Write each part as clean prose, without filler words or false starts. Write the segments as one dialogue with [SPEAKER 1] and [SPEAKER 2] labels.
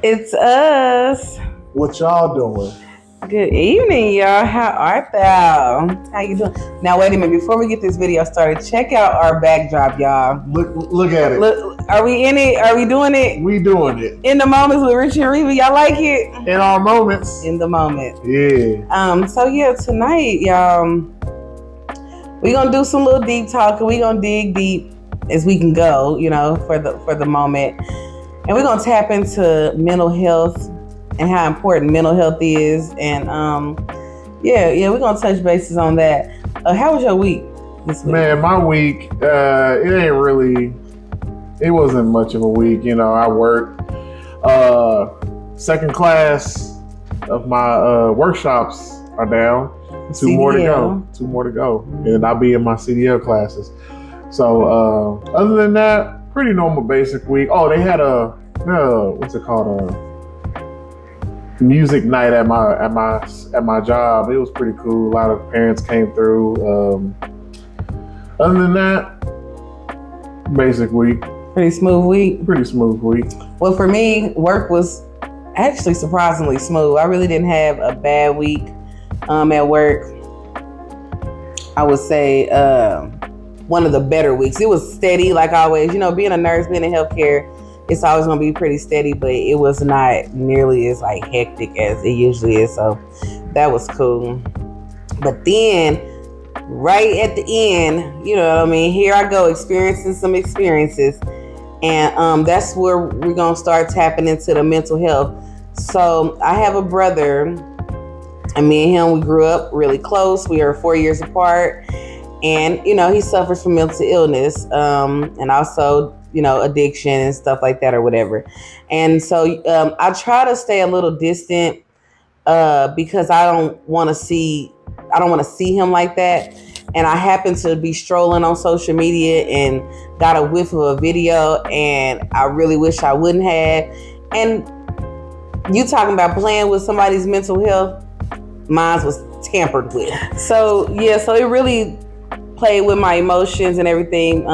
[SPEAKER 1] It's us.
[SPEAKER 2] What y'all doing?
[SPEAKER 1] Good evening, y'all. How art thou? How you doing? Now, wait a minute. Before we get this video started, check out our backdrop, y'all.
[SPEAKER 2] Look at it.
[SPEAKER 1] Look, are we in it? Are we doing it?
[SPEAKER 2] We doing it.
[SPEAKER 1] In the moments with Rich&Riva, y'all like it?
[SPEAKER 2] In our moments.
[SPEAKER 1] In the moment.
[SPEAKER 2] Yeah.
[SPEAKER 1] So yeah, tonight, y'all, we gonna do some little deep talking. We gonna dig deep as we can go, for the moment, and we're gonna tap into mental health and how important mental health is, and we're gonna touch bases on that. How was your week this week?
[SPEAKER 2] Man, my week, it wasn't much of a week. I worked. Second class of my workshops are down. Two more to go. And then I'll be in my CDL classes. So other than that, pretty normal basic week. Oh, they had what's it called? Music night at my job. It was pretty cool. A lot of parents came through. Other than that, basic week.
[SPEAKER 1] Pretty smooth week. Well, for me, work was actually surprisingly smooth. I really didn't have a bad week at work. I would say one of the better weeks. It was steady, like always. Being a nurse, being in healthcare, it's always going to be pretty steady, but it was not nearly as hectic as it usually is. So that was cool. But then right at the end, here I go experiencing some experiences. And that's where we're going to start tapping into the mental health. So I have a brother, and me and him, we grew up really close. We are 4 years apart. And, he suffers from mental illness and also, addiction and stuff like that or whatever. And so I try to stay a little distant because I don't want to see him like that. And I happened to be strolling on social media and got a whiff of a video, and I really wish I wouldn't have. And you talking about playing with somebody's mental health, mine was tampered with. So it really played with my emotions and everything.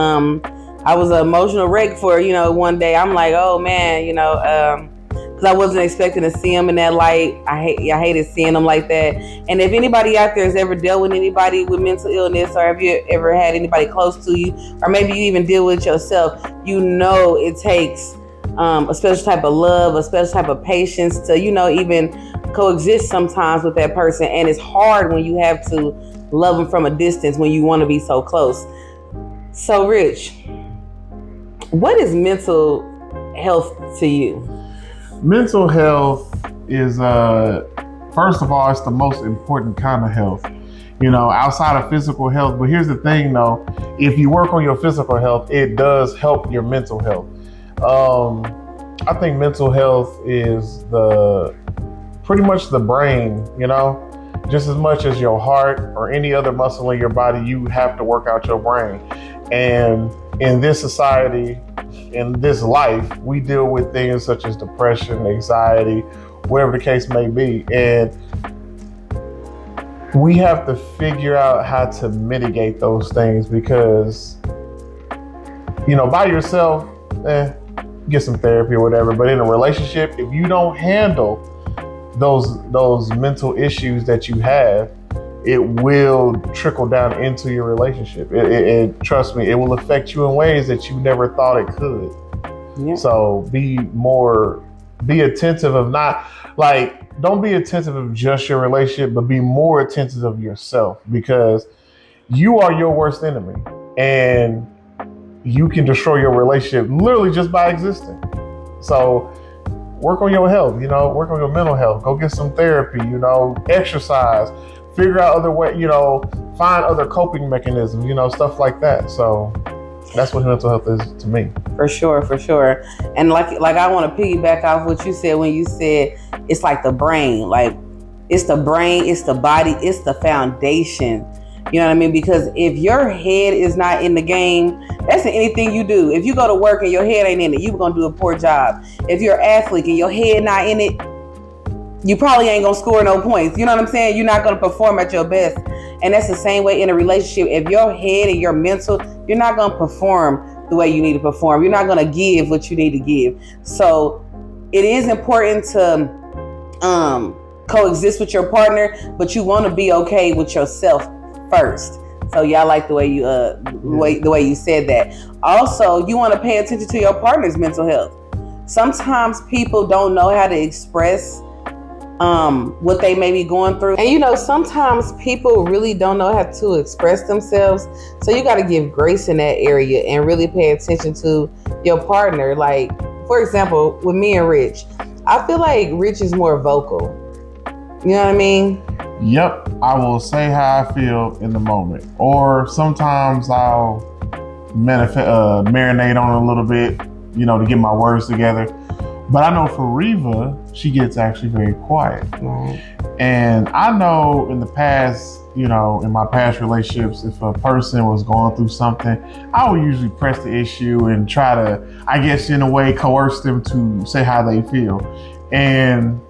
[SPEAKER 1] I was an emotional wreck for, one day. I'm like, oh man, because I wasn't expecting to see him in that light. I hated seeing him like that. And if anybody out there has ever dealt with anybody with mental illness, or have you ever had anybody close to you, or maybe you even deal with it yourself, it takes a special type of love, a special type of patience to, even coexist sometimes with that person. And it's hard when you have to love them from a distance when you want to be so close. So, Rich, what is mental health to you?
[SPEAKER 2] Mental health is, first of all, it's the most important kind of health, outside of physical health. But here's the thing, though. If you work on your physical health, it does help your mental health. I think mental health is pretty much the brain, just as much as your heart or any other muscle in your body. You have to work out your brain. And in this society, in this life, we deal with things such as depression, anxiety, whatever the case may be. And we have to figure out how to mitigate those things because, by yourself, get some therapy or whatever. But in a relationship, if you don't handle those mental issues that you have, it will trickle down into your relationship. It trust me, it will affect you in ways that you never thought it could. Yeah. So be attentive of don't be attentive of just your relationship, but be more attentive of yourself, because you are your worst enemy and you can destroy your relationship literally just by existing. So work on your health, work on your mental health, go get some therapy, exercise, figure out other ways, find other coping mechanisms, stuff like that. So that's what mental health is to me.
[SPEAKER 1] For sure. And like I want to piggyback off what you said when you said it's like the brain. Like it's the brain, it's the body, it's the foundation. You know what I mean? Because if your head is not in the game, that's in anything you do. If you go to work and your head ain't in it, you're going to do a poor job. If you're an athlete and your head not in it, you probably ain't going to score no points. You know what I'm saying? You're not going to perform at your best. And that's the same way in a relationship. If your head and your mental, you're not going to perform the way you need to perform. You're not going to give what you need to give. So it is important to coexist with your partner, but you want to be okay with yourself first. So yeah, I like the way you the way you said that. Also, you want to pay attention to your partner's mental health. Sometimes people don't know how to express what they may be going through, and sometimes people really don't know how to express themselves. So you got to give grace in that area and really pay attention to your partner. Like, for example, with me and Rich, I feel like Rich is more vocal. You know what I mean?
[SPEAKER 2] Yep, I will say how I feel in the moment, or sometimes I'll marinate on it a little bit, to get my words together. But I know for Riva, she gets actually very quiet.
[SPEAKER 1] Right.
[SPEAKER 2] And I know in the past, in my past relationships, if a person was going through something, I would usually press the issue and try to, I guess, in a way, coerce them to say how they feel. And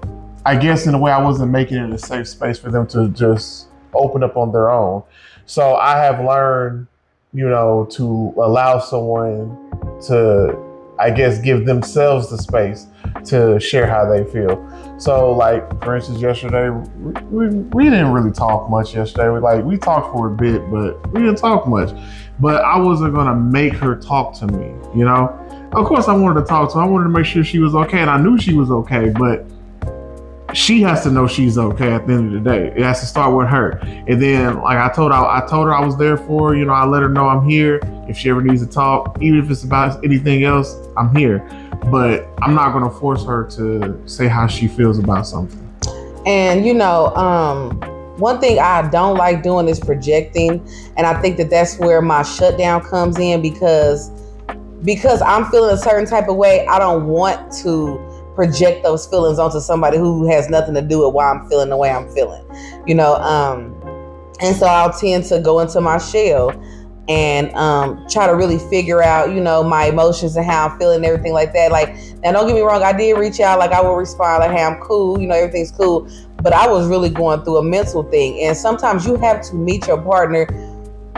[SPEAKER 2] I guess in a way, I wasn't making it a safe space for them to just open up on their own. So I have learned, to allow someone to, I guess, give themselves the space to share how they feel. So, like, for instance, yesterday, we didn't really talk much yesterday. We talked for a bit, but we didn't talk much. But I wasn't going to make her talk to me, Of course, I wanted to talk to her. I wanted to make sure she was okay, and I knew she was okay, but she has to know she's okay at the end of the day. It has to start with her. And then, like I told her I was there for her. I let her know I'm here. If she ever needs to talk, even if it's about anything else, I'm here. But I'm not going to force her to say how she feels about something.
[SPEAKER 1] And, one thing I don't like doing is projecting. And I think that that's where my shutdown comes in, because I'm feeling a certain type of way. I don't want to project those feelings onto somebody who has nothing to do with why I'm feeling the way I'm feeling, and so I'll tend to go into my shell and try to really figure out, my emotions and how I'm feeling and everything like that. Like, now don't get me wrong, I did reach out, like I will respond like, hey, I'm cool, everything's cool, but I was really going through a mental thing. And sometimes you have to meet your partner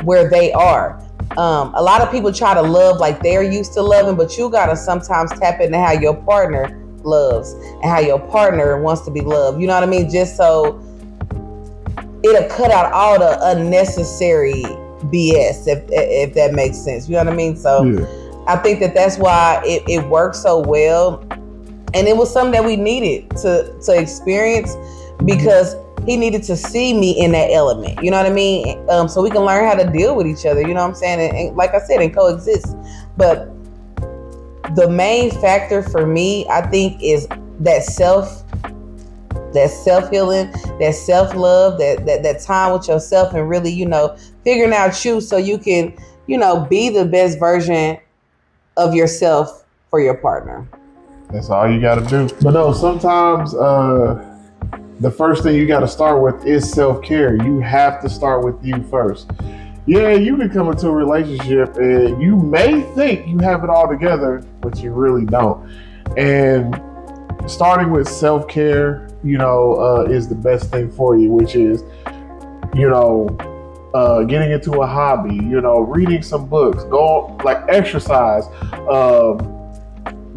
[SPEAKER 1] where they are. A lot of people try to love like they're used to loving, but you gotta sometimes tap into how your partner loves and how your partner wants to be loved. You know what I mean? Just so it'll cut out all the unnecessary BS, if that makes sense. You know what I mean? So yeah. I think that's why it worked so well, and it was something that we needed to experience, because he needed to see me in that element. You know what I mean? So we can learn how to deal with each other. You know what I'm saying? And like I said, and coexist. But the main factor for me, I think, is that self-healing, that self-love, that time with yourself, and really, figuring out you so you can, be the best version of yourself for your partner.
[SPEAKER 2] That's all you got to do. But no, sometimes the first thing you got to start with is self-care. You have to start with you first. Yeah, you can come into a relationship and you may think you have it all together, but you really don't. And starting with self-care, is the best thing for you, which is, getting into a hobby, reading some books, go like exercise,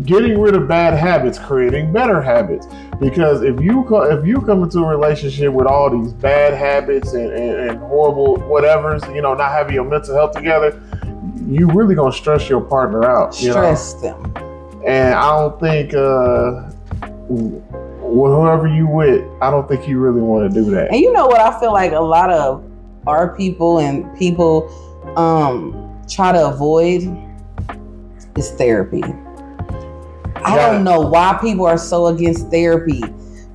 [SPEAKER 2] getting rid of bad habits, creating better habits. Because if you come into a relationship with all these bad habits and horrible whatevers, not having your mental health together, you really gonna stress your partner out.
[SPEAKER 1] Stress them.
[SPEAKER 2] And I don't think whoever you with, I don't think you really want to do that.
[SPEAKER 1] And you know what I feel like a lot of our people and people try to avoid is therapy. I don't know why people are so against therapy,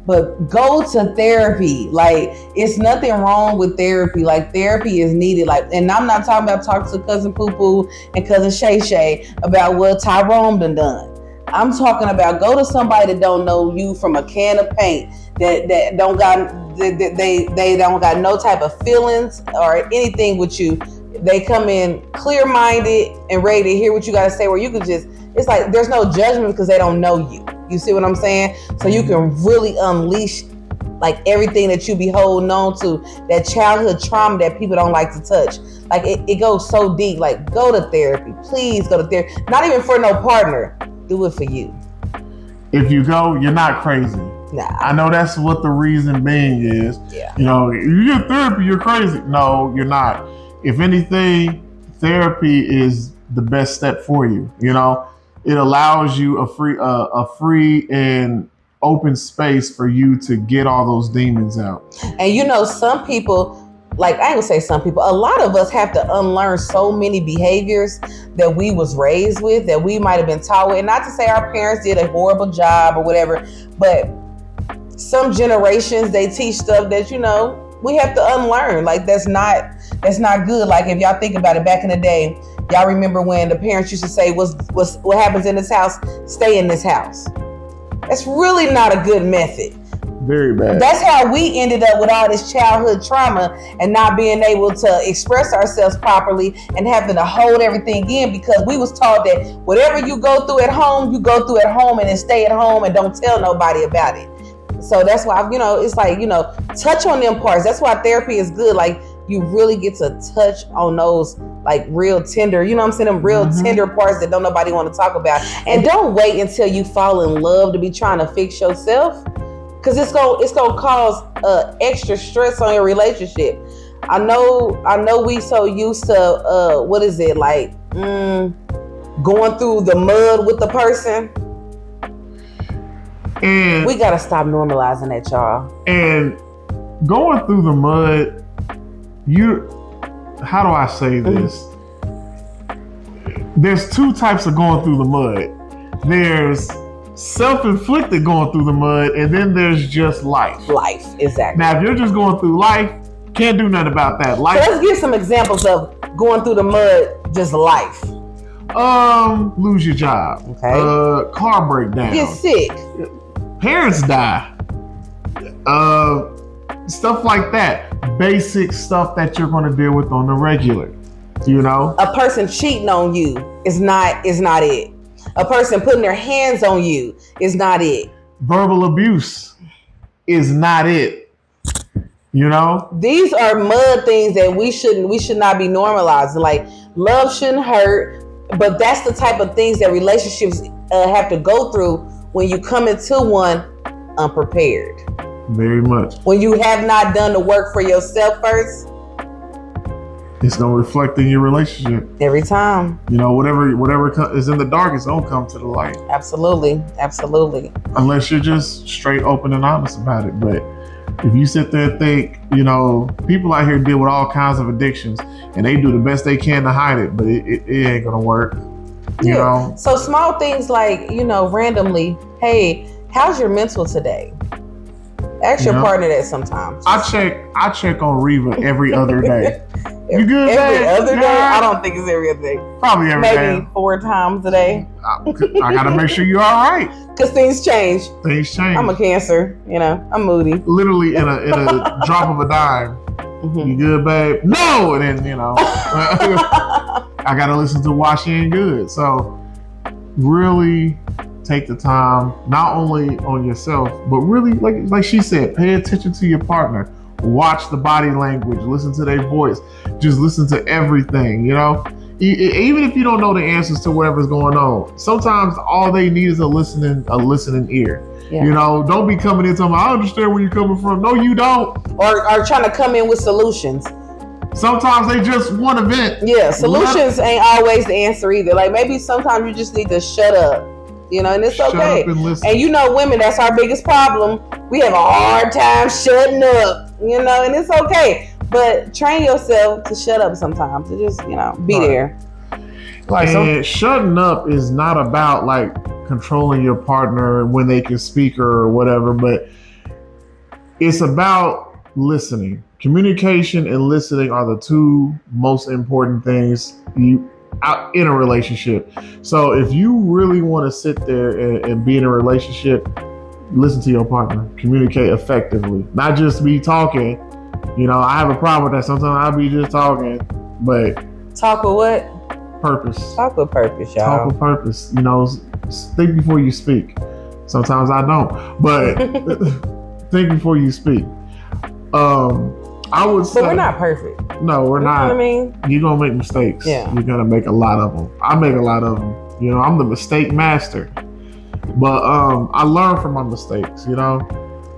[SPEAKER 1] but go to therapy. Like, it's nothing wrong with therapy. Like, therapy is needed. Like, and I'm not talking about talking to cousin Poo Poo and cousin Shay Shay about what Tyrone done. I'm talking about go to somebody that don't know you from a can of paint, that don't got they don't got no type of feelings or anything with you. They come in clear-minded and ready to hear what you got to say, where you can just, it's like there's no judgment because they don't know you. You see what I'm saying? So you can really unleash like everything that you be holding on to, that childhood trauma that people don't like to touch. Like it goes so deep. Like, go to therapy. Please go to therapy. Not even for no partner. Do it for you.
[SPEAKER 2] If you go, you're not crazy.
[SPEAKER 1] Nah.
[SPEAKER 2] I know that's what the reason being is.
[SPEAKER 1] Yeah.
[SPEAKER 2] You know, you get therapy, you're crazy. No, you're not. If anything, therapy is the best step for you. You know, it allows you a free and open space for you to get all those demons out.
[SPEAKER 1] And you know, some people, like I ain't gonna say some people, a lot of us have to unlearn so many behaviors that we was raised with, that we might have been taught with. And not to say our parents did a horrible job or whatever, but some generations, they teach stuff that, you know, we have to unlearn. Like that's not good. Like if y'all think about it, back in the day, y'all remember when the parents used to say, what happens in this house, stay in this house. That's really not a good method.
[SPEAKER 2] Very bad.
[SPEAKER 1] That's how we ended up with all this childhood trauma and not being able to express ourselves properly and having to hold everything in, because we was taught that whatever you go through at home, you go through at home, and then stay at home and don't tell nobody about it. So that's why, you know, it's like, you know, touch on them parts. That's why therapy is good. Like you really get to touch on those like real tender, you know what I'm saying? Them real tender parts that don't nobody want to talk about. And don't wait until you fall in love to be trying to fix yourself. Cause it's gonna cause extra stress on your relationship. I know we so used to what is it like going through the mud with the person. And we gotta stop normalizing that, y'all.
[SPEAKER 2] And going through the mud, how do I say this? There's two types of going through the mud. There's self-inflicted going through the mud, and then there's just life.
[SPEAKER 1] Life, exactly.
[SPEAKER 2] Now, if you're just going through life, can't do nothing about that. Life.
[SPEAKER 1] So let's give some examples of going through the mud, just life.
[SPEAKER 2] Lose your job.
[SPEAKER 1] Okay.
[SPEAKER 2] Car breakdown.
[SPEAKER 1] Get sick.
[SPEAKER 2] Parents die. Stuff like that. Basic stuff that you're going to deal with on the regular. You know?
[SPEAKER 1] A person cheating on you is not it. A person putting their hands on you is not it.
[SPEAKER 2] Verbal abuse is not it. You know?
[SPEAKER 1] These are mud things that we should not be normalizing. Like love shouldn't hurt, but that's the type of things that relationships have to go through when you come into one unprepared.
[SPEAKER 2] Very much.
[SPEAKER 1] When you have not done the work for yourself first,
[SPEAKER 2] it's gonna reflect in your relationship
[SPEAKER 1] every time.
[SPEAKER 2] You know, whatever is in the dark is gonna come to the light.
[SPEAKER 1] Absolutely.
[SPEAKER 2] Unless you're just straight open and honest about it. But if you sit there and think, you know, people out here deal with all kinds of addictions and they do the best they can to hide it, but it ain't gonna work. You know?
[SPEAKER 1] So small things like, you know, randomly, hey, how's your mental today? Ask your partner that sometimes.
[SPEAKER 2] I check on Riva every other day. You good?
[SPEAKER 1] Every other day? I don't think it's every other day.
[SPEAKER 2] Probably every day.
[SPEAKER 1] Maybe 4 times a day.
[SPEAKER 2] I gotta make sure you're all right.
[SPEAKER 1] Because things change. I'm a Cancer, you know. I'm moody.
[SPEAKER 2] Literally in a drop of a dime. You good, babe? No! And then, you know, I gotta listen to why she ain't good. So really take the time, not only on yourself, but really, like she said, pay attention to your partner. Watch the body language, listen to their voice, just listen to everything, you know? Even if you don't know the answers to whatever's going on, sometimes all they need is a listening ear. Yeah. You know, don't be coming in talking, I understand where you're coming from. No, you don't.
[SPEAKER 1] Or trying to come in with solutions.
[SPEAKER 2] Sometimes they just want to vent.
[SPEAKER 1] Yeah, solutions ain't always the answer either. Like maybe sometimes you just need to shut up. You know, and it's okay. And you know, women, that's our biggest problem. We have a hard time shutting up, you know, and it's okay. But train yourself to shut up sometimes. To just, you know, be there.
[SPEAKER 2] Like, shutting up is not about like controlling your partner when they can speak or whatever, but it's about listening. Communication and listening are the two most important things out in a relationship. So if you really want to sit there and be in a relationship, listen to your partner, communicate effectively, not just be talking. You know, I have a problem with that. Sometimes I'll be just talking, but
[SPEAKER 1] talk with what?
[SPEAKER 2] Purpose.
[SPEAKER 1] Talk with purpose, y'all.
[SPEAKER 2] Talk with purpose. You know, think before you speak. Sometimes I don't, but think before you speak. I would say,
[SPEAKER 1] but we're not perfect.
[SPEAKER 2] No, we're not.
[SPEAKER 1] You know what I mean?
[SPEAKER 2] You're gonna make mistakes.
[SPEAKER 1] Yeah.
[SPEAKER 2] You're gonna make a lot of them. I make a lot of them. You know, I'm the mistake master. But I learn from my mistakes, you know.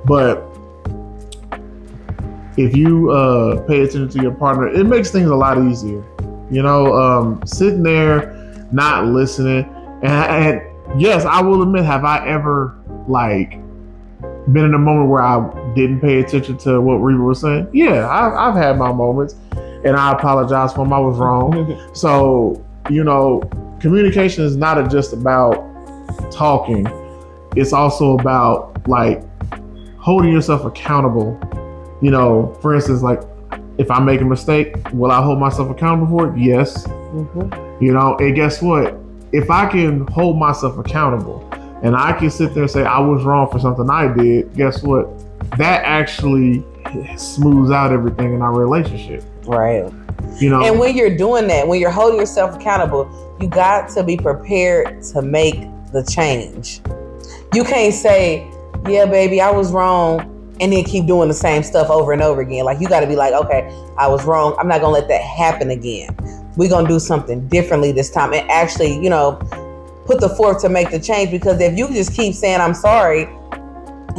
[SPEAKER 2] But if you pay attention to your partner, it makes things a lot easier. You know, sitting there, not listening, and yes, I will admit, have I ever like been in a moment where I didn't pay attention to what Riva was saying? Yeah, I've had my moments, and I apologize for them. I was wrong. So, you know, communication is not just about talking. It's also about like holding yourself accountable. You know, for instance, like if I make a mistake, will I hold myself accountable for it? Yes. Mm-hmm. You know, and guess what? If I can hold myself accountable and I can sit there and say I was wrong for something I did, guess what? That actually smooths out everything in our relationship.
[SPEAKER 1] Right.
[SPEAKER 2] You know,
[SPEAKER 1] and when you're doing that, when you're holding yourself accountable, you got to be prepared to make the change. You can't say, yeah, baby, I was wrong, and then keep doing the same stuff over and over again. Like, you got to be like, okay, I was wrong. I'm not going to let that happen again. We're going to do something differently this time and actually, you know, put the forth to make the change. Because if you just keep saying, I'm sorry,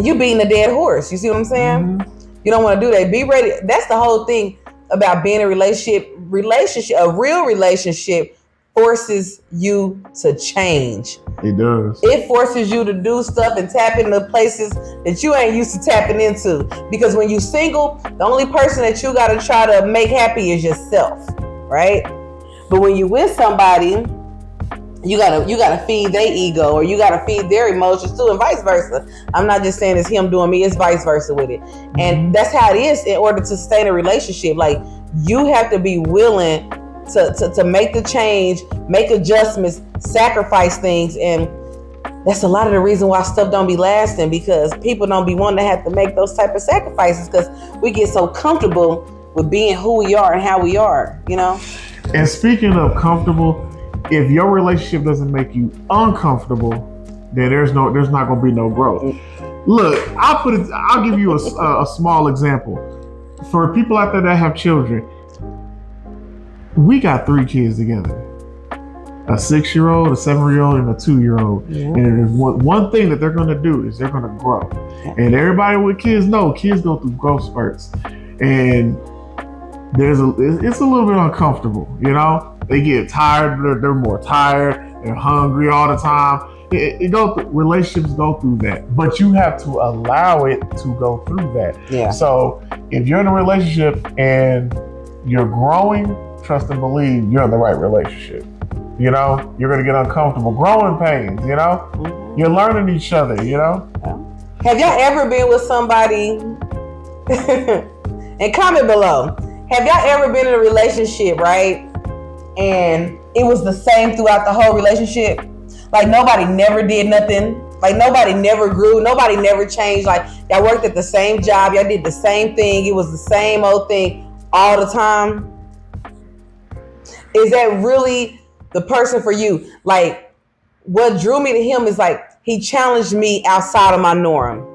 [SPEAKER 1] you're beating a dead horse. You see what I'm saying? Mm-hmm. You don't want to do that. Be ready. That's the whole thing about being in a relationship. A real relationship forces you to change.
[SPEAKER 2] It does.
[SPEAKER 1] It forces you to do stuff and tap into places that you ain't used to tapping into. Because when you single, the only person that you got to try to make happy is yourself, right? But when you with somebody, you gotta feed their ego, or you gotta feed their emotions too, and vice versa. I'm not just saying it's him doing me; it's vice versa with it. And that's how it is in order to sustain a relationship. Like, you have to be willing to make the change, make adjustments, sacrifice things. And that's a lot of the reason why stuff don't be lasting, because people don't be wanting to have to make those type of sacrifices, because we get so comfortable with being who we are and how we are, you know?
[SPEAKER 2] And speaking of comfortable, if your relationship doesn't make you uncomfortable, then there's not going to be no growth. Look, I'll give you a small example. For people out there that have children, we got 3 kids together: a 6-year-old, a 7-year-old, and a 2-year-old. Yeah. And one thing that they're going to do is they're going to grow. Yeah. And everybody with kids know kids go through growth spurts, and it's a little bit uncomfortable. You know, they get tired. They're more tired. They're hungry all the time. Relationships go through that, but you have to allow it to go through that. Yeah. So if you're in a relationship and you're growing, trust and believe you're in the right relationship. You know, you're going to get uncomfortable, growing pains, you know, you're learning each other, you know.
[SPEAKER 1] Have y'all ever been with somebody, and comment below, have y'all ever been in a relationship, right? And it was the same throughout the whole relationship? Like, nobody never did nothing. Like, nobody never grew. Nobody never changed. Like, y'all worked at the same job. Y'all did the same thing. It was the same old thing all the time. Is that really the person for you? Like, what drew me to him is like, he challenged me outside of my norm.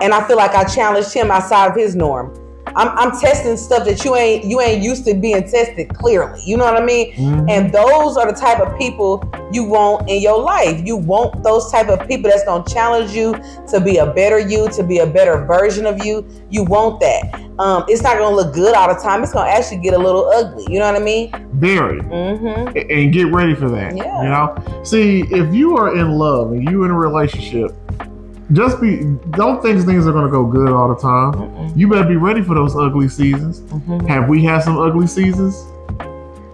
[SPEAKER 1] And I feel like I challenged him outside of his norm. I'm testing stuff that you ain't used to being tested clearly. You know what I mean? Mm-hmm. And those are the type of people you want in your life. You want those type of people that's going to challenge you to be a better you, to be a better version of you. You want that. It's not going to look good all the time. It's going to actually get a little ugly. You know what I mean?
[SPEAKER 2] Very. Mm-hmm. And get ready for that. Yeah. You know? See, if you are in love and you in a relationship, don't think things are going to go good all the time. Mm-mm. You better be ready for those ugly seasons. Mm-hmm. Have we had some ugly seasons?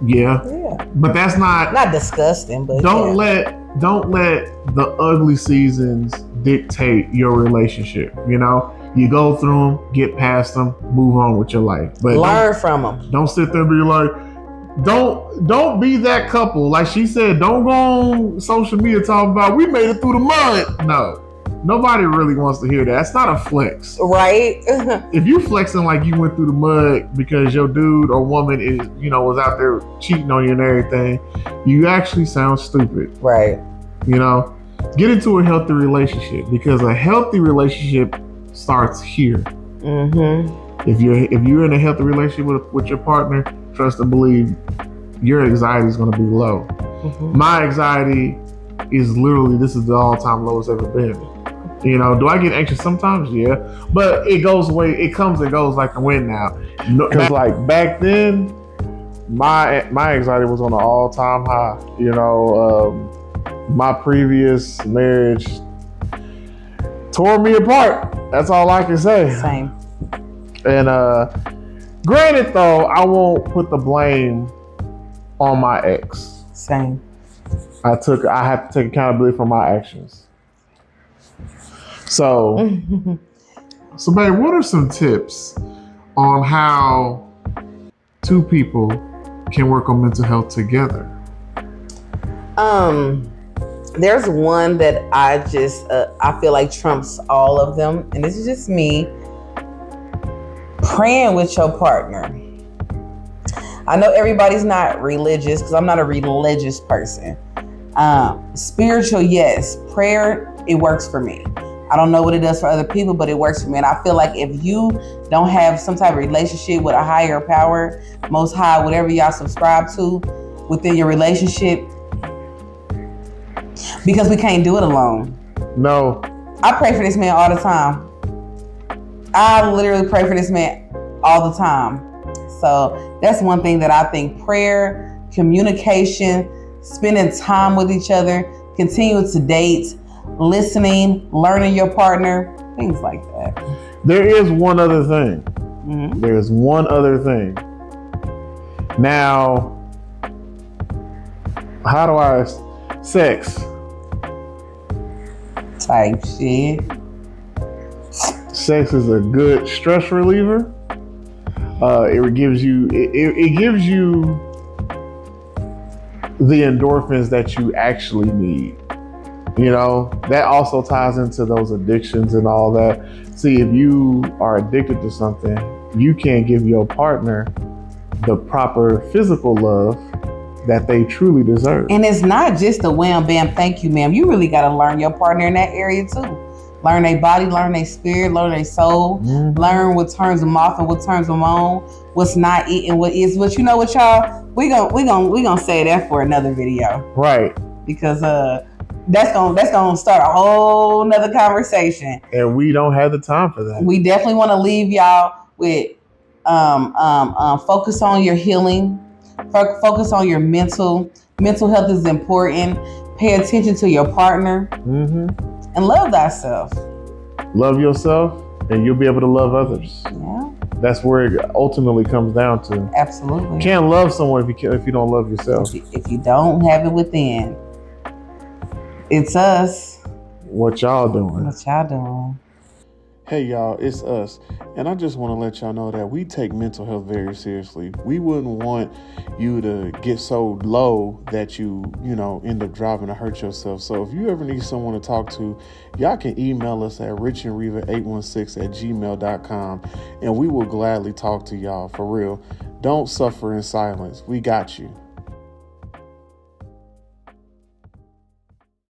[SPEAKER 2] Yeah. But that's not
[SPEAKER 1] disgusting, but
[SPEAKER 2] don't let the ugly seasons dictate your relationship. You know, you go through them, get past them, move on with your life. But
[SPEAKER 1] learn from them.
[SPEAKER 2] Don't sit there and be like, don't be that couple. Like she said, don't go on social media talking about we made it through the mud. No. Nobody really wants to hear that. It's not a flex.
[SPEAKER 1] Right.
[SPEAKER 2] If you flexing like you went through the mud because your dude or woman was out there cheating on you and everything, you actually sound stupid.
[SPEAKER 1] Right.
[SPEAKER 2] You know, get into a healthy relationship, because a healthy relationship starts here. Mm-hmm. If you're in a healthy relationship with your partner, trust and believe your anxiety is going to be low. Mm-hmm. My anxiety is literally, this is the all-time low it's ever been. You know, do I get anxious sometimes? Yeah, but it goes away. It comes and goes like the wind now. Because like back then, my anxiety was on an all-time high. You know, my previous marriage tore me apart. That's all I can say.
[SPEAKER 1] Same.
[SPEAKER 2] And granted, though, I won't put the blame on my ex.
[SPEAKER 1] Same.
[SPEAKER 2] I have to take accountability for my actions. So, babe, what are some tips on how two people can work on mental health together?
[SPEAKER 1] There's one that I feel like trumps all of them, and this is just me. Praying with your partner. I know everybody's not religious, because I'm not a religious person. Spiritual, yes. Prayer, it works for me. I don't know what it does for other people, but it works for me. And I feel like if you don't have some type of relationship with a higher power, most high, whatever y'all subscribe to within your relationship, because we can't do it alone.
[SPEAKER 2] No.
[SPEAKER 1] I pray for this man all the time. I literally pray for this man all the time. So that's one thing that I think: prayer, communication, spending time with each other, continue to date, listening, learning your partner, things like that.
[SPEAKER 2] There is one other thing.
[SPEAKER 1] Mm-hmm.
[SPEAKER 2] There's one other thing. Now, how do I... Sex.
[SPEAKER 1] Type shit.
[SPEAKER 2] Sex is a good stress reliever. It gives you the endorphins that you actually need. You know, that also ties into those addictions and all that. See, if you are addicted to something, you can't give your partner the proper physical love that they truly deserve.
[SPEAKER 1] And it's not just a wham, bam, thank you, ma'am. You really got to learn your partner in that area too. Learn their body, learn their spirit, learn their soul, learn what turns them off and what turns them on, what's not eating, what is. But you know what, y'all? We gonna say that for another video,
[SPEAKER 2] right?
[SPEAKER 1] Because that's gonna start a whole nother conversation,
[SPEAKER 2] and we don't have the time for that.
[SPEAKER 1] We definitely want to leave y'all with focus on your healing, focus on your mental health is important. Pay attention to your partner. And love thyself.
[SPEAKER 2] Love yourself, and you'll be able to love others.
[SPEAKER 1] Yeah.
[SPEAKER 2] That's where it ultimately comes down to.
[SPEAKER 1] Absolutely.
[SPEAKER 2] You can't love someone if you don't love yourself.
[SPEAKER 1] If you don't have it within, it's us.
[SPEAKER 2] What y'all doing?
[SPEAKER 1] What y'all doing?
[SPEAKER 2] Hey y'all, it's us. And I just want to let y'all know that we take mental health very seriously. We wouldn't want you to get so low that you end up driving to hurt yourself. So if you ever need someone to talk to, y'all can email us at richandriva816@gmail.com, and we will gladly talk to y'all for real. Don't suffer in silence. We got you.